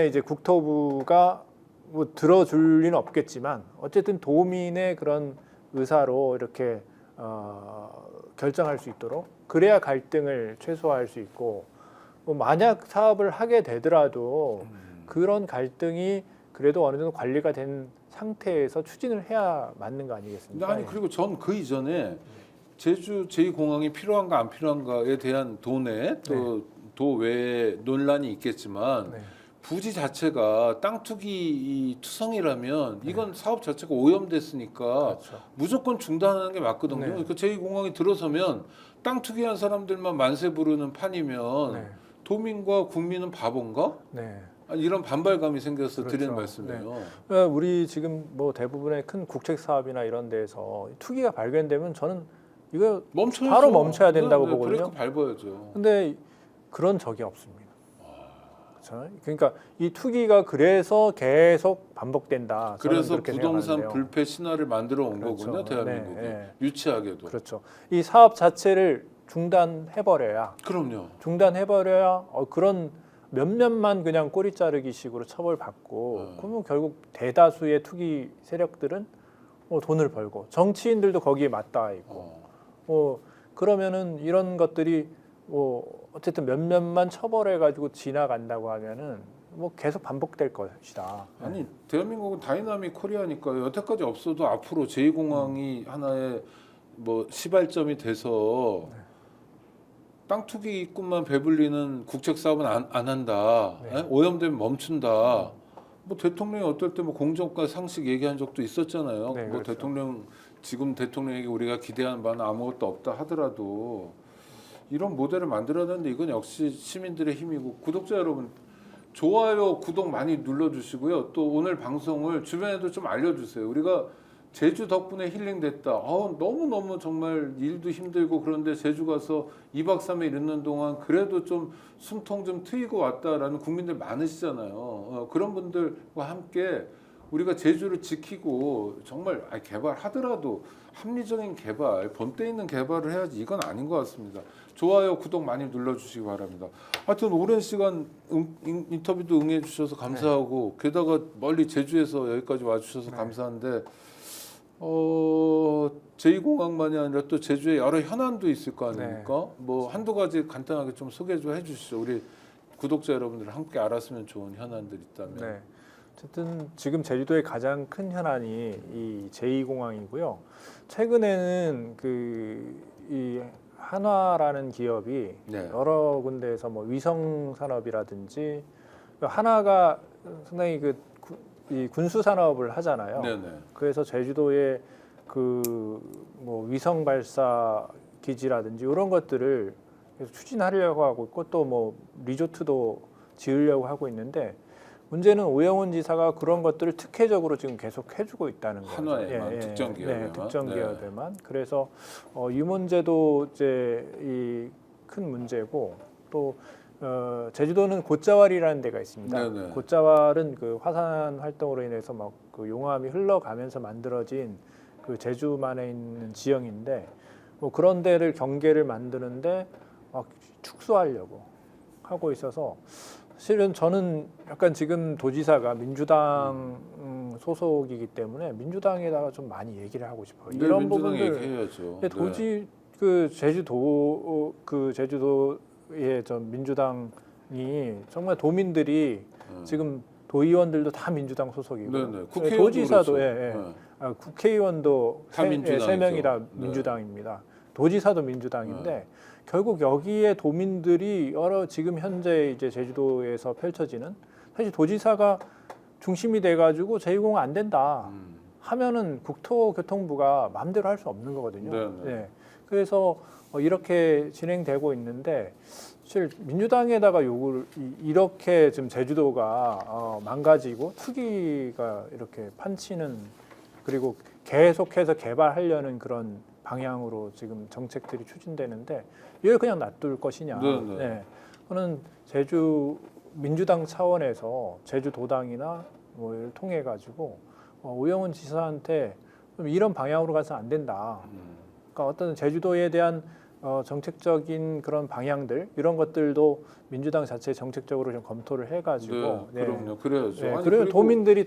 이제 국토부가 뭐 들어줄 리는 없겠지만 어쨌든 도민의 그런 의사로 이렇게 결정할 수 있도록, 그래야 갈등을 최소화할 수 있고, 뭐 만약 사업을 하게 되더라도 그런 갈등이 그래도 어느 정도 관리가 된 상태에서 추진을 해야 맞는 거 아니겠습니까? 아니 그리고 전 그 이전에 제주 제2공항이 필요한가 안 필요한가에 대한 도내 또 도외 논란이 있겠지만 네. 부지 자체가 땅 투기 투성이라면 이건 사업 자체가 오염됐으니까 그렇죠. 무조건 중단하는 게 맞거든요. 네. 그러니까 제2공항이 들어서면 땅 투기한 사람들만 만세 부르는 판이면 네. 도민과 국민은 바본가? 네. 아니, 이런 반발감이 생겨서 그렇죠. 드리는 말씀이에요. 우리 지금 뭐 대부분의 큰 국책 사업이나 이런 데서 투기가 발견되면 저는 이거 멈춰야죠. 바로 멈춰야 된다고 네, 보거든요. 브레이크 밟아야죠. 근데 그런 적이 없습니다. 그렇죠? 그러니까 이 투기가 그래서 계속 반복된다. 저는 그래서 그렇게 부동산 생각하는데요. 불패 신화를 만들어 온 그렇죠. 거군요, 대한민국이. 네. 유치하게도. 그렇죠. 이 사업 자체를 중단해버려야 그럼요. 그런 몇몇만 그냥 꼬리 자르기식으로 처벌받고, 네. 그러면 결국 대다수의 투기 세력들은 돈을 벌고 정치인들도 거기에 맞닿아 있고, 그러면은 이런 것들이 뭐 어쨌든 몇몇만 처벌해가지고 지나간다고 하면은 뭐 계속 반복될 것이다. 아니 대한민국은 다이나믹 코리아니까 여태까지 없어도 앞으로 제2공항이 하나의 뭐 시발점이 돼서 땅 투기꾼만 배불리는 국책 사업은 안 한다. 네. 오염되면 멈춘다. 뭐 대통령이 어떨 때 뭐 공정과 상식 얘기한 적도 있었잖아요. 네, 뭐 그렇죠. 대통령 지금 대통령에게 우리가 기대하는 바는 아무것도 없다 하더라도 이런 모델을 만들어야 되는데 이건 역시 시민들의 힘이고 구독자 여러분 좋아요, 구독 많이 눌러주시고요. 또 오늘 방송을 주변에도 좀 알려주세요. 우리가 제주 덕분에 힐링됐다. 너무너무 정말 일도 힘들고 그런데 제주 가서 2박 3일 있는 동안 그래도 좀 숨통 좀 트이고 왔다라는 국민들 많으시잖아요. 그런 분들과 함께 우리가 제주를 지키고 정말 개발하더라도 합리적인 개발, 본때 있는 개발을 해야지 이건 아닌 것 같습니다. 좋아요, 구독 많이 눌러주시기 바랍니다. 하여튼 오랜 시간 인터뷰도 응해주셔서 감사하고 게다가 멀리 제주에서 여기까지 와주셔서 감사한데 제2공항만이 아니라 또 제주에 여러 현안도 있을 거 아닙니까? 뭐 한두 가지 간단하게 좀 소개 좀 해주시죠. 우리 구독자 여러분들 함께 알았으면 좋은 현안들 있다면. 네. 어쨌든 지금 제주도의 가장 큰 현안이 이 제2공항이고요. 최근에는 이 한화라는 기업이 여러 군데에서 뭐 위성 산업이라든지 한화가 상당히 이 군수 산업을 하잖아요. 네네. 그래서 제주도에 뭐 위성 발사 기지라든지 이런 것들을 계속 추진하려고 하고 있고 또 뭐 리조트도 지으려고 하고 있는데 문제는 오영훈 지사가 그런 것들을 특혜적으로 지금 계속 해주고 있다는 거죠. 한화에만 특정 기업에만. 네, 특정 기업에만. 그래서 이 문제도 이제 이 큰 문제고 또 제주도는 곶자왈이라는 데가 있습니다. 네네. 곶자왈은 그 화산 활동으로 인해서 막 그 용암이 흘러가면서 만들어진 그 제주만에 있는 지형인데 뭐 그런 데를 경계를 만드는데 막 축소하려고 하고 있어서 실은 저는 약간 지금 도지사가 민주당 소속이기 때문에 민주당에다가 좀 많이 얘기를 하고 싶어요. 네, 이런 민주당 부분들 얘기해야죠. 제주도의 좀 민주당이 정말 도민들이 지금 도의원들도 다 민주당 소속이고 도지사도 국회의원도 세 명이 다 민주당입니다. 도지사도 민주당인데 결국 여기에 도민들이 지금 현재 이제 제주도에서 펼쳐지는 사실 도지사가 중심이 돼가지고 제2공항 안 된다 하면은 국토교통부가 마음대로 할 수 없는 거거든요. 네. 그래서 이렇게 진행되고 있는데 사실 민주당에다가 이렇게 지금 제주도가 망가지고 투기가 이렇게 판치는 그리고 계속해서 개발하려는 그런 방향으로 지금 정책들이 추진되는데 이걸 그냥 놔둘 것이냐? 네. 저는 제주 민주당 차원에서 제주도당이나 뭐 이를 통해 가지고 오영훈 지사한테 좀 이런 방향으로 가서 안 된다. 그러니까 어떤 제주도에 대한 정책적인 그런 방향들 이런 것들도 민주당 자체 정책적으로 좀 검토를 해가지고 그럼요. 그래야죠. 네, 그리고 도민들이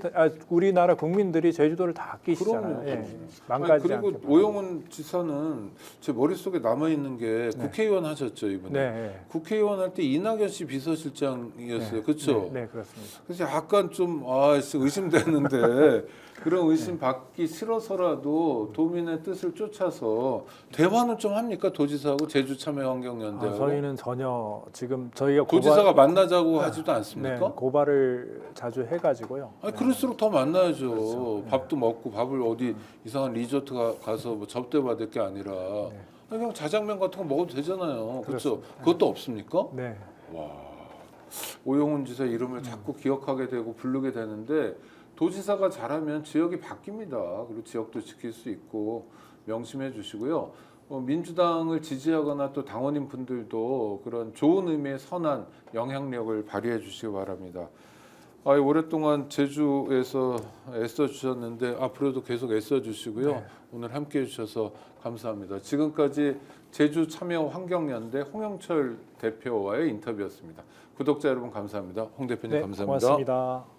우리나라 국민들이 제주도를 다 아끼시잖아요. 망가지지 그리고 않게. 오영훈 지사는 제 머릿속에 남아 있는 게 국회의원 하셨죠 이번에. 국회의원 할 때 이낙연 씨 비서실장이었어요. 그렇죠? 네, 그렇습니다. 그래서 약간 좀 의심되는데 그런 의심 받기 싫어서라도 도민의 뜻을 쫓아서 대화는 좀 합니까 도지사하고 제주참여환경연대하고? 저희는 전혀 지금 저희가 도지사가 만나자고 하지도 않습니까? 네, 고발을 자주 해가지고요. 그럴수록 더 만나야죠. 그렇죠. 밥도 먹고 밥을 어디 이상한 리조트 가서 뭐 접대받을 게 아니라 그냥 자장면 같은 거 먹어도 되잖아요. 그렇죠? 그것도 없습니까? 네. 와, 오영훈 지사 이름을 자꾸 기억하게 되고 부르게 되는데 도지사가 잘하면 지역이 바뀝니다. 그리고 지역도 지킬 수 있고 명심해 주시고요. 민주당을 지지하거나 또 당원인 분들도 그런 좋은 의미의 선한 영향력을 발휘해 주시기 바랍니다. 오랫동안 제주에서 애써 주셨는데 앞으로도 계속 애써 주시고요. 오늘 함께 해주셔서 감사합니다. 지금까지 제주참여환경연대 홍영철 대표와의 인터뷰였습니다. 구독자 여러분 감사합니다. 홍 대표님 감사합니다. 고맙습니다.